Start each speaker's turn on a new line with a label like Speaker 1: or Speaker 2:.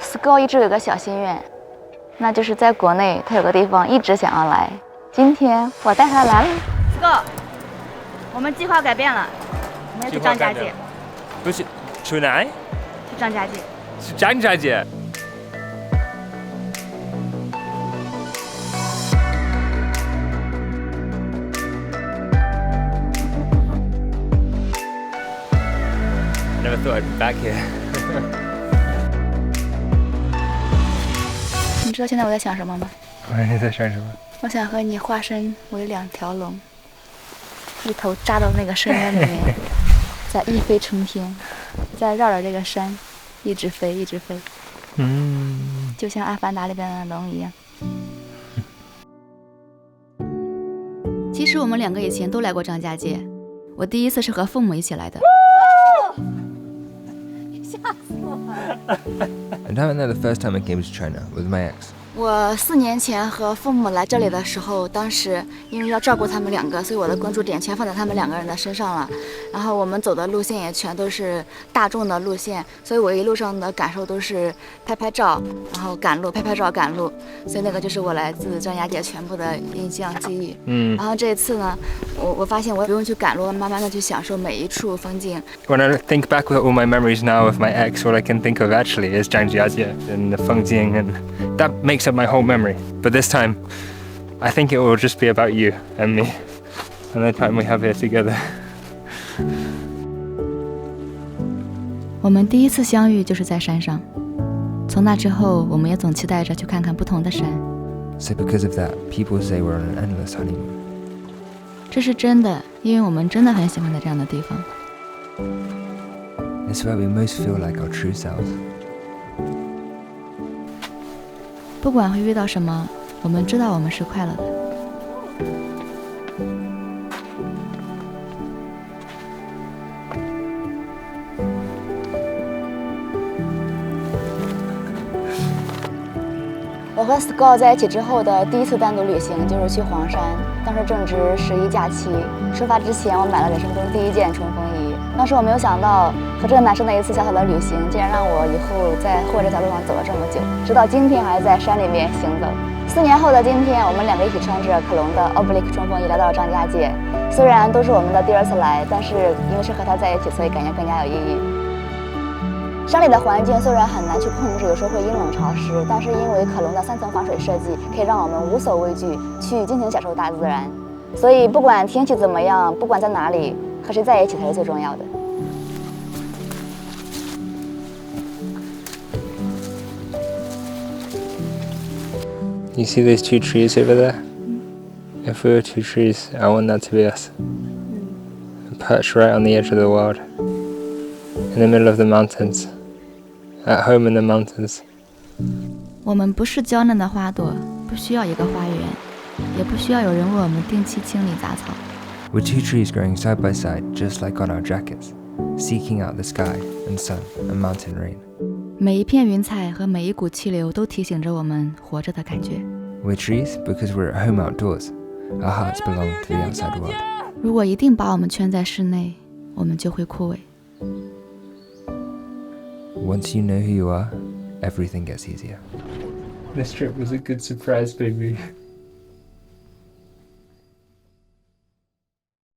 Speaker 1: Scott 一直有个小心愿，那就是在国内他有个地方一直想要来。今天我带他来了。Scott， 我们计划改变了，我们要去张家界。
Speaker 2: 不是去哪？去
Speaker 1: 张家界。
Speaker 2: 去张家界。Never thought I'd be back here.
Speaker 1: 你知道现在我在想什么吗？
Speaker 2: 你在想什么？
Speaker 1: 我想和你化身为2条龙，一头扎到那个深渊里面，再一飞冲天，再绕着这个山一直飞，一直飞。就像《阿凡达》里边的龙一样。其实我们2个以前都来过张家界，我第一次是和父母一起来的。吓死我了
Speaker 3: ！And I remember the first time I came to China with my ex.
Speaker 1: 我4年前和父母来这里的时候，当时因为要照顾他们2个，所以我的关注点全放在他们2个人的身上了。然后我们走的路线也全都是大众的路线，所以我一路上的感受都是拍拍照，然后赶路，拍拍照赶路。所以那个就是我来自张家界全部的印象记忆。然后这一次呢，我发现我不用去赶路，慢慢的去享受每一处风景。
Speaker 2: When I think back with all my memories now of my ex, all I can think of actually is Zhangjiajie and the Fengjing, and that makes up my whole memory. But this time, I think it will just be about you and me, and the time we have here together.
Speaker 1: 我们第一次相遇就是在山上，从那之后，我们也总期待着去看看不同的山。
Speaker 3: So because of that, people say we're on an endless honeymoon.
Speaker 1: 这是真的，因为我们真的很喜欢在这样的地方。
Speaker 3: It's where we most feel like our true selves.
Speaker 1: 不管会遇到什么，我们知道我们是快乐的。我和 Scott 在一起之后的第一次单独旅行就是去黄山，当时正值11假期。出发之前，我买了人生中第1件冲锋衣。当时我没有想到，和这个男生的一次小小的旅行，竟然让我以后在霍这条路上走了这么久，直到今天还在山里面行走。4年后的今天，我们2个一起穿着可隆的 Oblique 冲锋衣来到了张家界。虽然都是我们的第2次来，但是因为是和他在一起，所以感觉更加有意义。山里的环境虽然很难去控制，有时候会阴冷潮湿，但是因为可隆的3层防水设计，可以让我们无所畏惧，去尽情享受大自然。所以不管天气怎么样，不管在哪里，和谁在一起才是最重要的。
Speaker 2: You see those 2 trees over there? If we were 2 trees, I want that to be us. Perched right on the edge of the world, in the middle of the mountains, at home in the mountains.
Speaker 1: 我们不是娇嫩的花朵，不需要一个花园，也不需要有人为我们定期清理杂草。
Speaker 3: We're 2 trees growing side by side, just like on our jackets, seeking out the sky and sun and mountain rain.
Speaker 1: 每一片云彩和每一股气流都提醒着我们活着的感觉。
Speaker 3: We're trees because we're at home outdoors. Our hearts belong to the outside world.
Speaker 1: 如果一定把我们圈在室内，我们就会枯萎。
Speaker 3: Once you know who you are, everything gets easier.
Speaker 2: This trip was a good surprise, baby.